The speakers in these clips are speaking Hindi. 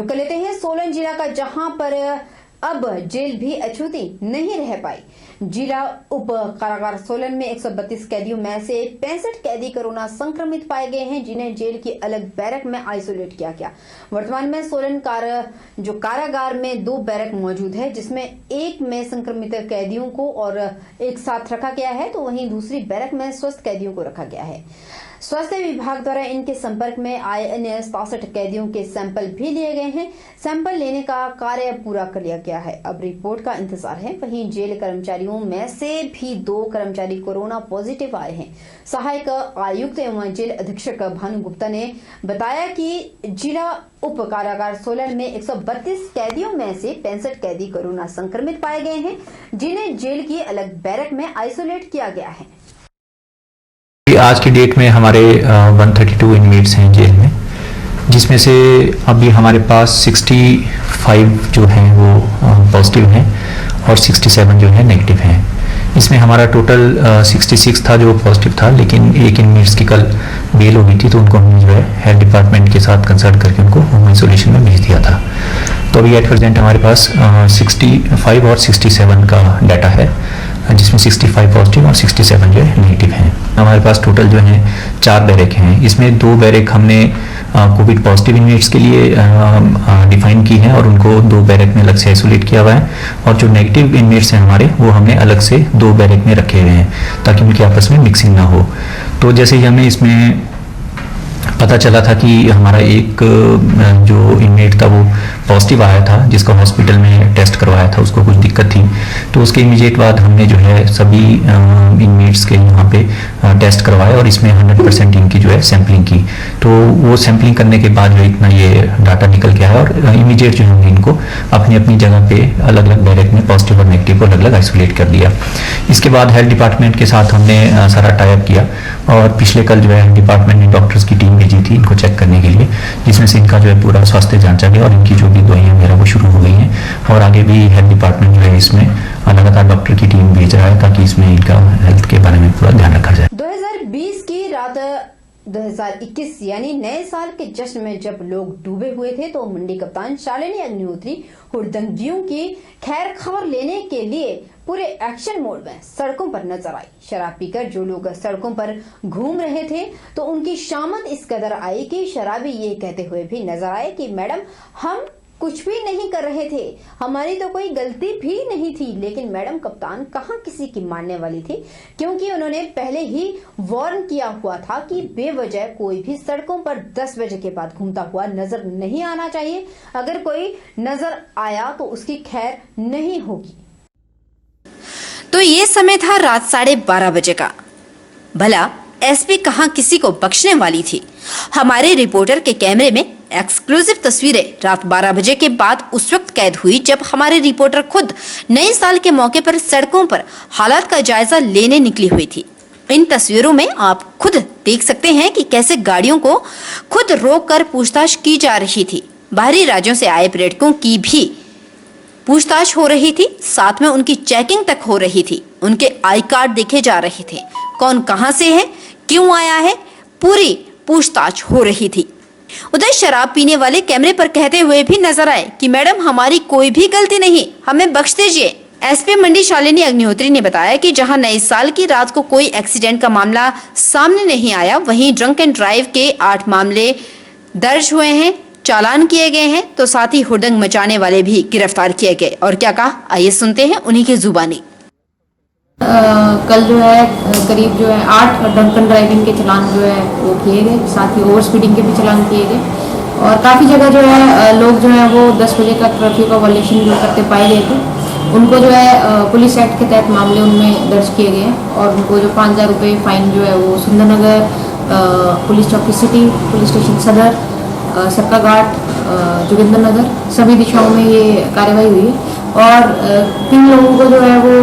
रुक कर लेते हैं सोलन जिला का, जहां पर अब जेल भी अछूती नहीं रह पाई। जिला उप कारागार सोलन में 132 कैदियों में से 65 कैदी कोरोना संक्रमित पाए गए हैं, जिन्हें जेल की अलग बैरक में आइसोलेट किया गया। वर्तमान में सोलन कारागार में 2 बैरक मौजूद है, जिसमें एक में संक्रमित कैदियों को और एक साथ रखा गया है, तो वहीं दूसरी बैरक में स्वस्थ कैदियों को रखा गया है। स्वास्थ्य विभाग द्वारा इनके संपर्क में आए अन्य 67 कैदियों के सैंपल भी लिए गए हैं। सैंपल लेने का कार्य पूरा कर लिया गया है, अब रिपोर्ट का इंतजार है। वहीं जेल कर्मचारियों में से भी 2 कर्मचारी कोरोना पॉजिटिव आए हैं। सहायक आयुक्त एवं जेल अधीक्षक भानु गुप्ता ने बताया कि जिला उप कारागार सोलन में 132 कैदियों में से 65 कैदी कोरोना संक्रमित पाए गए हैं, जिन्हें जेल की अलग बैरक में आइसोलेट किया गया है। आज की डेट में हमारे 132 इनमेट्स हैं जेल में, जिसमें से अभी हमारे पास 65 जो हैं वो पॉजिटिव हैं और 67 जो है नेगेटिव हैं। इसमें हमारा टोटल 66 था जो पॉजिटिव था, लेकिन एक इनमेट्स की कल बेल हो गई थी, तो उनको हमने जो है हेल्थ डिपार्टमेंट के साथ कंसल्ट करके उनको होम आइसोलेशन में भेज दिया था। तो अभी एट प्रेजेंट हमारे पास 65 और 67 का डाटा है, जिसमें 65 पॉजिटिव और 67 जो है नेगेटिव हैं। हमारे पास टोटल जो है 4 बैरक हैं, इसमें 2 बैरक हमने कोविड पॉजिटिव इनमेट्स के लिए डिफाइन की हैं और उनको 2 बैरक में अलग से आइसोलेट किया हुआ है, और जो नेगेटिव इनमेट्स हैं हमारे वो हमने अलग से 2 बैरक में रखे हुए हैं, ताकि उनकी आपस में मिक्सिंग ना हो। तो जैसे ही हमें इसमें पता चला था कि हमारा एक जो इनमेट था वो पॉजिटिव आया था, जिसका हॉस्पिटल में टेस्ट करवाया था, उसको कुछ दिक्कत थी, तो उसके इमीडिएट बाद हमने जो है सभी इनमेट्स के यहाँ पे टेस्ट करवाए और इसमें 100% इनकी जो है सैम्पलिंग की। तो वो सैम्पलिंग करने के बाद जो इतना ये डाटा निकल के आया और इमीडिएट जो हमने इनको अपनी अपनी जगह पे अलग अलग बैरक में पॉजिटिव और नेगेटिव को अलग अलग आइसोलेट कर दिया। इसके बाद हेल्थ डिपार्टमेंट के साथ हमने सारा टाइप किया और पिछले कल जो है हेल्थ डिपार्टमेंट ने डॉक्टर्स की टीम भेजी थी इनको चेक करने के लिए, जिसमें से इनका जो है पूरा स्वास्थ्य जांचा गया और इनकी जो भी दवाइयाँ वगैरह वो शुरू हो गई हैं, और आगे भी हेल्थ डिपार्टमेंट जो है इसमें लगातार डॉक्टर की टीम भेज रहा है, ताकि इसमें इनका हेल्थ के बारे में पूरा ध्यान रखा जाए। 2020 की रात 2021 यानी नए साल के जश्न में जब लोग डूबे हुए थे, तो मंडी कप्तान शालिनी अग्निहोत्री हुड़दंगियों की खैर खबर लेने के लिए पूरे एक्शन मोड में सड़कों पर नजर आई। शराब पीकर जो लोग सड़कों पर घूम रहे थे, तो उनकी शामत इस कदर आई कि शराबी ये कहते हुए भी नजर आए कि मैडम हम कुछ भी नहीं कर रहे थे, हमारी तो कोई गलती भी नहीं थी। लेकिन मैडम कप्तान कहाँ किसी की मानने वाली थी, क्योंकि उन्होंने पहले ही वार्न किया हुआ था कि बेवजह कोई भी सड़कों पर 10 बजे के बाद घूमता हुआ नजर नहीं आना चाहिए। अगर कोई नजर आया तो उसकी खैर नहीं होगी। तो ये समय था रात 12:30 बजे का। भला एसपी कहां किसी को बख्शने वाली थी। हमारे रिपोर्टर के कैमरे में एक्सक्लूसिव तस्वीरें रात 12 बजे के बाद उस वक्त कैद हुई जब हमारे रिपोर्टर खुद नए साल के मौके पर सड़कों पर हालात का जायजा लेने निकली हुई थी। इन तस्वीरों में आप खुद देख सकते हैं कि कैसे गाड़ियों को खुद रोककर पूछताछ की जा रही थी। बाहरी राज्यों से आए पर्यटकों की भी पूछताछ हो रही थी, साथ में उनकी चेकिंग तक हो रही थी। उनके आई कार्ड देखे जा रहे थे, कौन कहां से है, क्यों आया है, पूरी पूछताछ हो रही थी। उधर शराब पीने वाले कैमरे पर कहते हुए भी नजर आए कि मैडम हमारी कोई भी गलती नहीं, हमें बख्श दीजिए। एसपी मंडी शालिनी अग्निहोत्री ने बताया कि जहां नए साल की रात को कोई एक्सीडेंट का मामला सामने नहीं आया, वहीं ड्रंक एंड ड्राइव के 8 मामले दर्ज हुए हैं, चालान किए गए हैं, तो साथ ही हुड़दंग मचाने वाले भी गिरफ्तार किए गए। और क्या कहा, आइए सुनते हैं उन्हीं की जुबानी। कल जो है करीब जो है 8 ड्रंकन ड्राइविंग के चालान जो है वो किए गए, साथ ही ओवर स्पीडिंग के भी चालान किए गए। और काफ़ी जगह जो है लोग जो है वो 10 बजे का कर्फ्यू का वायलेशन जो करते पाए गए थे, उनको जो है पुलिस एक्ट के तहत मामले उनमें दर्ज किए गए हैं और उनको जो 5000 रुपये फाइन जो है वो सुंदरनगर पुलिस चौकी सिटी, पुलिस स्टेशन सदर, सरका घाट, जोगिंदर नगर, सभी दिशाओं में ये कार्रवाई हुई है। और 3 लोगों को जो है वो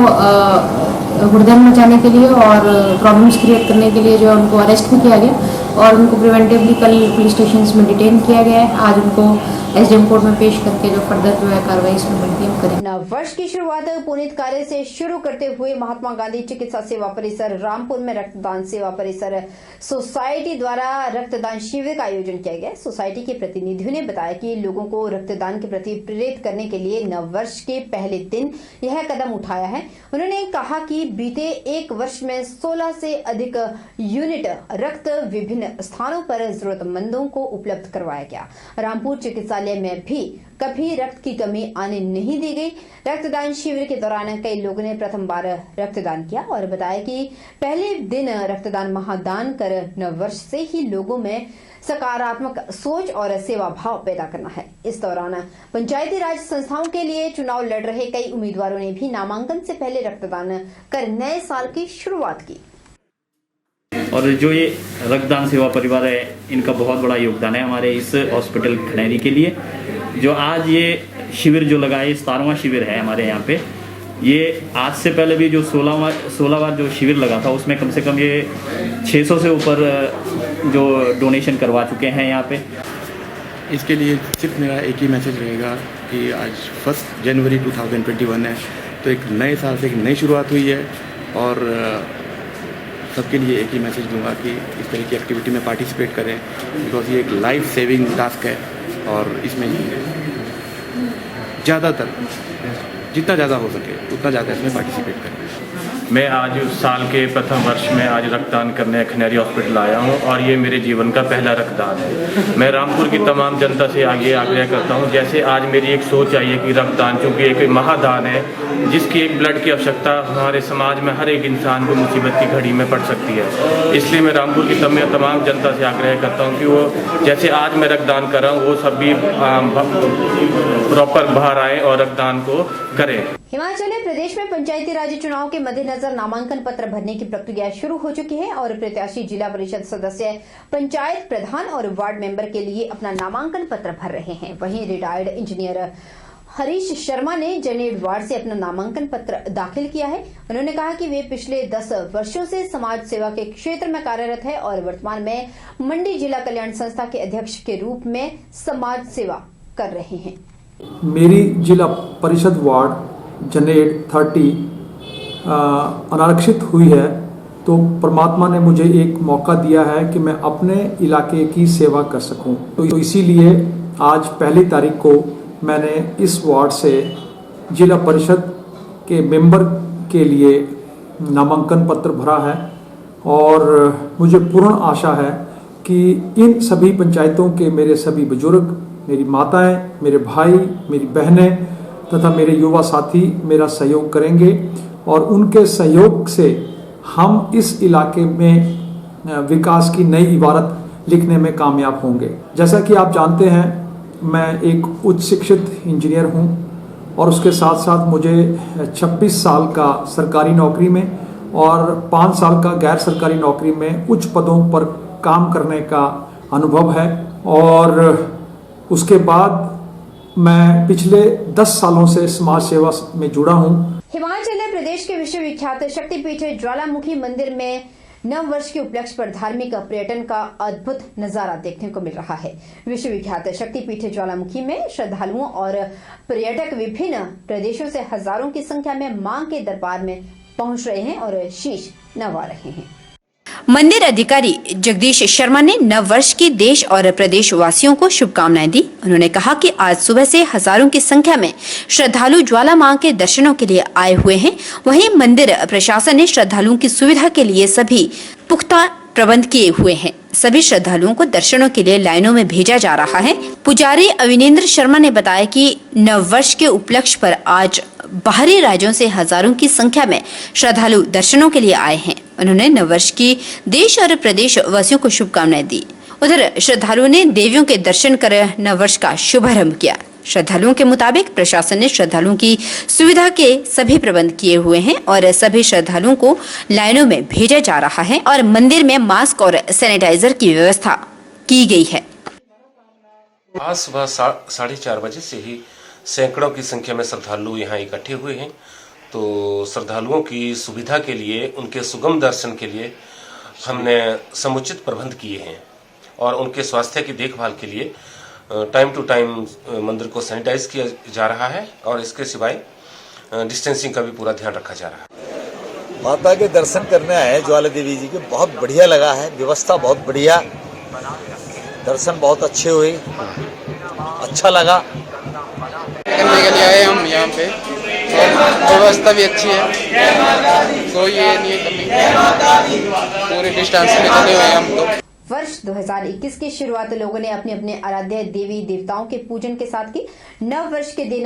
हुड़दंग मचाने के लिए और प्रॉब्लम्स क्रिएट करने के लिए जो है उनको अरेस्ट भी किया गया। और उनको प्रिवेंटिवली कल पुलिस स्टेशन में डिटेन किया गया है। आज उनको एसडीएम कोर्ट में पेश करके जो फर्दर जो है कार्रवाई इसमें बनती है करें। नव वर्ष की शुरुआत पुनीत कार्य से शुरू करते हुए महात्मा गांधी चिकित्सा सेवा परिसर रामपुर में रक्तदान सेवा परिसर सोसाइटी द्वारा रक्तदान शिविर का आयोजन किया गया। सोसाइटी के प्रतिनिधियों ने बताया कि लोगों को रक्तदान के प्रति प्रेरित करने के लिए नव वर्ष के पहले दिन यह कदम उठाया है। उन्होंने कहा कि बीते एक वर्ष में 16 से अधिक यूनिट रक्त विभिन्न स्थानों पर जरूरतमंदों को उपलब्ध करवाया गया। रामपुर चिकित्सालय में भी कभी रक्त की कमी आने नहीं दी गई। रक्तदान शिविर के दौरान कई लोगों ने प्रथम बार रक्तदान किया और बताया कि पहले दिन रक्तदान महादान कर नव वर्ष से ही लोगों में सकारात्मक सोच और सेवा भाव पैदा करना है। इस दौरान पंचायती राज संस्थाओं के लिए चुनाव लड़ रहे कई उम्मीदवारों ने भी नामांकन से पहले रक्तदान कर नए साल की शुरुआत की। और जो ये रक्तदान सेवा परिवार है, इनका बहुत बड़ा योगदान है हमारे इस हॉस्पिटल खनेरी के लिए। जो आज ये शिविर जो लगा है, 17वां शिविर है हमारे यहाँ पे। ये आज से पहले भी जो 16 बार जो शिविर लगा था, उसमें कम से कम ये 600 से ऊपर जो डोनेशन करवा चुके हैं यहाँ पे। इसके लिए सिर्फ मेरा एक ही मैसेज रहेगा कि आज 1 जनवरी 2021 है, तो एक नए साल से एक नई शुरुआत हुई है। और सबके लिए एक ही मैसेज दूंगा कि इस तरह की एक्टिविटी में पार्टिसिपेट करें, बिकॉज ये एक लाइफ सेविंग टास्क है। और इसमें ज़्यादातर जितना ज़्यादा हो सके उतना ज़्यादा इसमें पार्टिसिपेट करें। मैं आज साल के प्रथम वर्ष में आज रक्तदान करने खनेरी हॉस्पिटल आया हूं और ये मेरे जीवन का पहला रक्तदान है। मैं रामपुर की तमाम जनता से आगे आग्रह करता हूं, जैसे आज मेरी एक सोच आई है कि रक्तदान चूँकि एक महादान है, जिसकी एक ब्लड की आवश्यकता हमारे समाज में हर एक इंसान को मुसीबत की घड़ी में पड़ सकती है। इसलिए मैं रामपुर की तमाम जनता से आग्रह करता हूँ कि वो जैसे आज मैं रक्तदान कर रहा हूँ, वो सभी प्रॉपर बाहर आए और रक्तदान को करें। हिमाचल प्रदेश में पंचायती राज चुनाव के मद्देनजर नामांकन पत्र भरने की प्रक्रिया शुरू हो चुकी है और प्रत्याशी जिला परिषद सदस्य, पंचायत प्रधान और वार्ड मेंबर के लिए अपना नामांकन पत्र भर रहे हैं। वहीं रिटायर्ड इंजीनियर हरीश शर्मा ने जनेड वार्ड से अपना नामांकन पत्र दाखिल किया है। उन्होंने कहा कि वे पिछले 10 वर्षों से समाज सेवा के क्षेत्र में कार्यरत है और वर्तमान में मंडी जिला कल्याण संस्था के अध्यक्ष के रूप में समाज सेवा कर रहे हैं। मेरी जिला परिषद वार्ड जनेड 30 अनारक्षित हुई है, तो परमात्मा ने मुझे एक मौका दिया है कि मैं अपने इलाके की सेवा कर सकूं। तो इसीलिए आज 1 तारीख को मैंने इस वार्ड से जिला परिषद के मेंबर के लिए नामांकन पत्र भरा है और मुझे पूर्ण आशा है कि इन सभी पंचायतों के मेरे सभी बुजुर्ग, मेरी माताएं, मेरे भाई, मेरी बहनें तथा मेरे युवा साथी मेरा सहयोग करेंगे और उनके सहयोग से हम इस इलाके में विकास की नई इबारत लिखने में कामयाब होंगे। जैसा कि आप जानते हैं, मैं एक उच्च शिक्षित इंजीनियर हूं और उसके साथ साथ मुझे 26 साल का सरकारी नौकरी में और 5 साल का गैर सरकारी नौकरी में उच्च पदों पर काम करने का अनुभव है। और उसके बाद मैं पिछले 10 सालों से समाज सेवा में जुड़ा हूं। हिमाचल प्रदेश के विश्वविख्यात शक्तिपीठ ज्वालामुखी मंदिर में नव वर्ष के उपलक्ष्य पर धार्मिक पर्यटन का अद्भुत नजारा देखने को मिल रहा है। विश्वविख्यात शक्तिपीठ ज्वालामुखी में श्रद्धालुओं और पर्यटक विभिन्न प्रदेशों से हजारों की संख्या में मां के दरबार में पहुंच रहे हैं और शीश नवा रहे हैं। मंदिर अधिकारी जगदीश शर्मा ने नव वर्ष की देश और प्रदेश वासियों को शुभकामनाएं दी। उन्होंने कहा कि आज सुबह से हजारों की संख्या में श्रद्धालु ज्वाला मां के दर्शनों के लिए आए हुए हैं। वहीं मंदिर प्रशासन ने श्रद्धालुओं की सुविधा के लिए सभी पुख्ता प्रबंध किए हुए हैं। सभी श्रद्धालुओं को दर्शनों के लिए लाइनों में भेजा जा रहा है। पुजारी अविनेंद्र शर्मा ने बताया कि नव वर्ष के उपलक्ष्य पर आज बाहरी राज्यों से हजारों की संख्या में श्रद्धालु दर्शनों के लिए आए हैं। उन्होंने नववर्ष की देश और प्रदेश वासियों को शुभकामनाएं दी। उधर श्रद्धालुओं ने देवियों के दर्शन कर नववर्ष का शुभारंभ किया। श्रद्धालुओं के मुताबिक प्रशासन ने श्रद्धालुओं की सुविधा के सभी प्रबंध किए हुए हैं और सभी श्रद्धालुओं को लाइनों में भेजा जा रहा है और मंदिर में मास्क और सैनिटाइजर की व्यवस्था की गई है। आज सुबह 4:30 बजे से ही सैकड़ों की संख्या में श्रद्धालु यहाँ इकट्ठे हुए हैं। तो श्रद्धालुओं की सुविधा के लिए, उनके सुगम दर्शन के लिए हमने समुचित प्रबंध किए हैं। और उनके स्वास्थ्य की देखभाल के लिए टाइम टू टाइम मंदिर को सैनिटाइज किया जा रहा है और इसके सिवाय डिस्टेंसिंग का भी पूरा ध्यान रखा जा रहा है। माता के दर्शन करने आए ज्वाला देवी जी के, बहुत बढ़िया लगा है, व्यवस्था बहुत बढ़िया, दर्शन बहुत अच्छे हुए, अच्छा लगा। करने के लिए आए हम यहाँ पे और व्यवस्था भी अच्छी है, कोई ये नहीं है, पूरे डिस्टेंस में चले हुए हम तो। वर्ष 2021 की शुरुआत लोगों ने अपने अपने आराध्य देवी देवताओं के पूजन के साथ की। नव वर्ष के दिन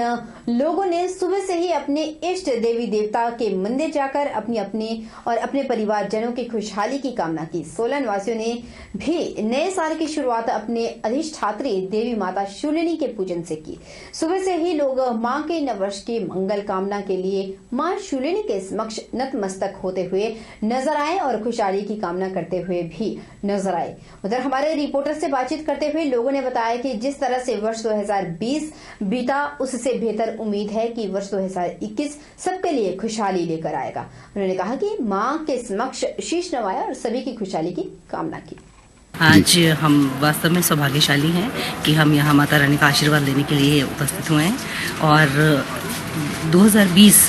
लोगों ने सुबह से ही अपने इष्ट देवी देवता के मंदिर जाकर अपनी अपनी और अपने परिवार जनों की खुशहाली की कामना की। सोलन वासियों ने भी नए साल की शुरुआत अपने अधिष्ठात्री देवी माता शूलिनी के पूजन से की। सुबह से ही लोग मां के नव वर्ष की मंगल कामना के लिए मां शूलिनी के समक्ष नतमस्तक होते हुए नजर आए और खुशहाली की कामना करते हुए भी नजर आए। उधर हमारे रिपोर्टर से बातचीत करते हुए लोगों ने बताया कि जिस तरह से वर्ष 2020 बीता, उससे बेहतर उम्मीद है कि वर्ष 2021 सबके लिए खुशहाली लेकर आएगा। उन्होंने कहा कि मां के समक्ष शीश नवाया और सभी की खुशहाली की कामना की। आज हम वास्तव में सौभाग्यशाली हैं कि हम यहाँ माता रानी का आशीर्वाद लेने के लिए उपस्थित हुए हैं और 2020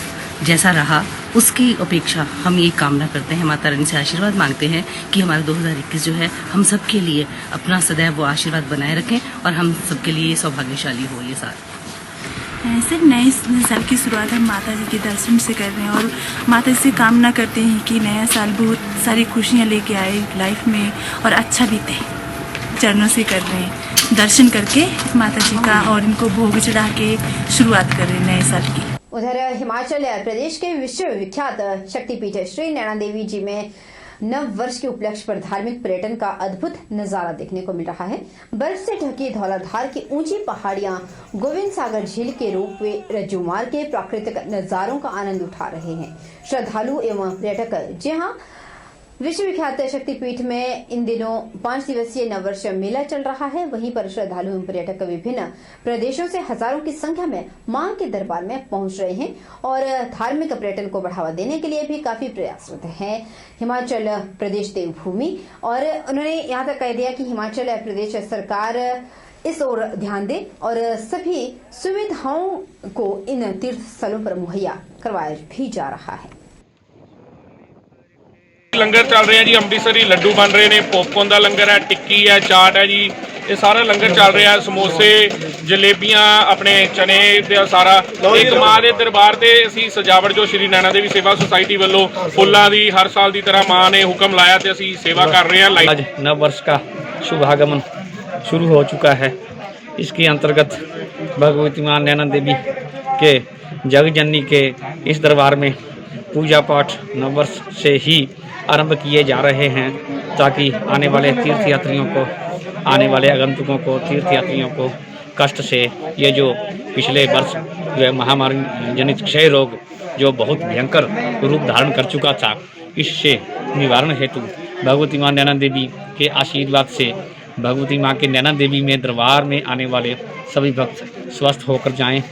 जैसा रहा उसकी अपेक्षा हम ये कामना करते हैं, माता रानी से आशीर्वाद मांगते हैं कि हमारा 2021 जो है हम सबके लिए अपना सदैव वो आशीर्वाद बनाए रखें और हम सबके लिए सौभाग्यशाली हो ये साल। ऐसे नए साल की शुरुआत हम माता जी के दर्शन से कर रहे हैं और माता से कामना करते हैं कि नया साल बहुत सारी खुशियाँ लेके आए लाइफ में और अच्छा बीते। चरणों से कर रहे हैं दर्शन करके माता जी का और इनको भोग चढ़ा के शुरुआत कर रहे हैं नए साल की। उधर हिमाचल प्रदेश के विश्व विख्यात शक्तिपीठ श्री नैना देवी जी में नव वर्ष के उपलक्ष्य पर धार्मिक पर्यटन का अद्भुत नजारा देखने को मिल रहा है। बर्फ से ढकी धौलाधार की ऊंची पहाड़ियां, गोविंद सागर झील के रोपवे, रज्जू मार्ग के प्राकृतिक नजारों का आनंद उठा रहे हैं श्रद्धालु एवं पर्यटक। जी हाँ, विश्व विख्यात शक्तिपीठ में इन दिनों 5 दिवसीय नववर्ष मेला चल रहा है। वहीं पर श्रद्धालु एवं पर्यटक विभिन्न प्रदेशों से हजारों की संख्या में मां के दरबार में पहुंच रहे हैं और धार्मिक पर्यटन को बढ़ावा देने के लिए भी काफी प्रयासरत है हिमाचल प्रदेश देवभूमि। और उन्होंने यहाँ तक कह दिया कि हिमाचल प्रदेश सरकार इस ओर ध्यान दे और सभी सुविधाओं को इन तीर्थ स्थलों पर मुहैया करवाया भी जा रहा है। लंगर चल रहे हैं जी, ਅੰਮ੍ਰਿਤਸਰੀ ਲੱਡੂ बन रहे ने, पॉपकॉर्न का लंगर है, टिक्की है, चाट है जी, ये सारा लंगर चल रहा है। समोसे, जलेबियां, अपने चने सारा एक मां के दरबार से असी सजावट जो श्री नैना देवी सेवा सोसाइटी वालों फुल्लां दी हर साल की तरह मां ने हुक्म लाया तो असी सेवा कर रहे हैं। आज नव वर्ष का शुभागमन शुरू हो चुका है। इसके अंतर्गत भगवती मां नैना देवी के जगजननी के इस दरबार में पूजा पाठ नव वर्ष से ही आरंभ किए जा रहे हैं ताकि आने वाले तीर्थ यात्रियों को, आने वाले आगंतुकों को, तीर्थ यात्रियों को कष्ट से ये जो पिछले वर्ष जो है महामारी जनित क्षय रोग जो बहुत भयंकर रूप धारण कर चुका था, इससे निवारण हेतु भगवती मां नैना देवी के आशीर्वाद से भगवती मां के नैना देवी में दरबार में आने वाले सभी भक्त स्वस्थ होकर जाएं।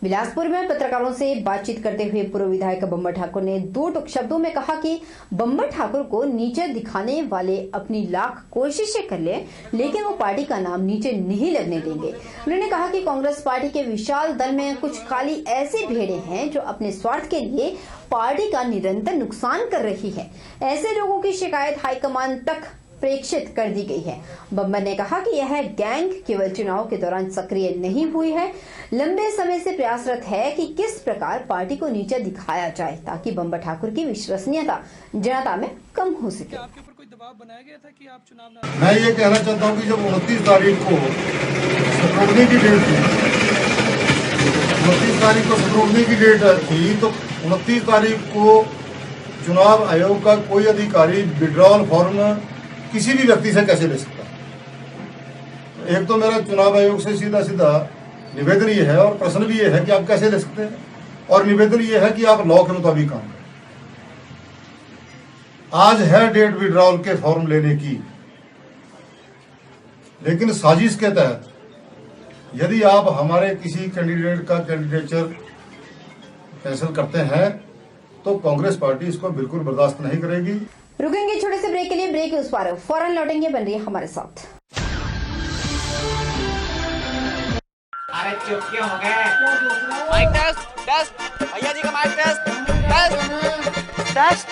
बिलासपुर में पत्रकारों से बातचीत करते हुए पूर्व विधायक बम्बर ठाकुर ने 2 टूक शब्दों में कहा कि बम्बर ठाकुर को नीचे दिखाने वाले अपनी लाख कोशिशें कर ले, लेकिन वो पार्टी का नाम नीचे नहीं लगने देंगे। उन्होंने कहा कि कांग्रेस पार्टी के विशाल दल में कुछ काली ऐसी भेड़ें हैं जो अपने स्वार्थ के लिए पार्टी का निरंतर नुकसान कर रही है। ऐसे लोगों की शिकायत हाईकमान तक प्रेक्षित कर दी गई है। बम्बर ने कहा कि यह गैंग केवल चुनाव के दौरान सक्रिय नहीं हुई है, लंबे समय से प्रयासरत है कि किस प्रकार पार्टी को नीचे दिखाया जाए ताकि बम्बर ठाकुर की विश्वसनीयता जनता में कम हो सके। मैं ये कहना चाहता हूँ कि जब 29 तारीख को सत्रोडने की डेट थी, 29 तारीख को सत्रोडने की डेट थी, तो 29 तारीख को चुनाव आयोग का कोई अधिकारी विड्रॉल फॉर्म किसी भी व्यक्ति से कैसे ले सकता है? एक तो मेरा चुनाव आयोग से सीधा सीधा निवेदन ये है और प्रश्न भी ये है कि आप कैसे ले सकते हैं, और निवेदन ये है कि आप लॉ के मुताबिक काम करें। आज है डेट विड्रॉल के फॉर्म लेने की, लेकिन साजिश के तहत यदि आप हमारे किसी कैंडिडेट का कैंडिडेचर कैंसिल करते हैं तो कांग्रेस पार्टी इसको बिल्कुल बर्दाश्त नहीं करेगी। रुकेंगे छोटे से ब्रेक के लिए, ब्रेक के उस पार फौरन लौटेंगे, बन रही है हमारे साथ। माइक टेस्ट टेस्ट भैया जी का माइक टेस्ट टेस्ट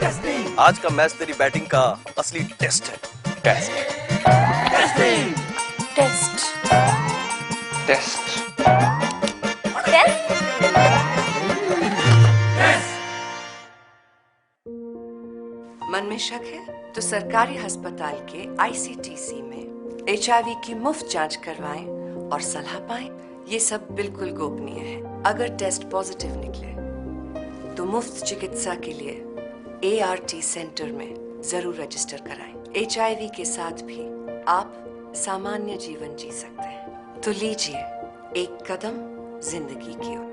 टेस्ट। आज का मैच तेरी बैटिंग का असली टेस्ट है। टेस्ट टेस्टिंग टेस्ट टेस्ट मन में शक है तो सरकारी अस्पताल के ICTC में HIV की मुफ्त जांच करवाएं और सलाह पाएं। ये सब बिल्कुल गोपनीय है। अगर टेस्ट पॉजिटिव निकले तो मुफ्त चिकित्सा के लिए ART सेंटर में जरूर रजिस्टर कराएं। HIV के साथ भी आप सामान्य जीवन जी सकते हैं। तो लीजिए एक कदम जिंदगी की ओर।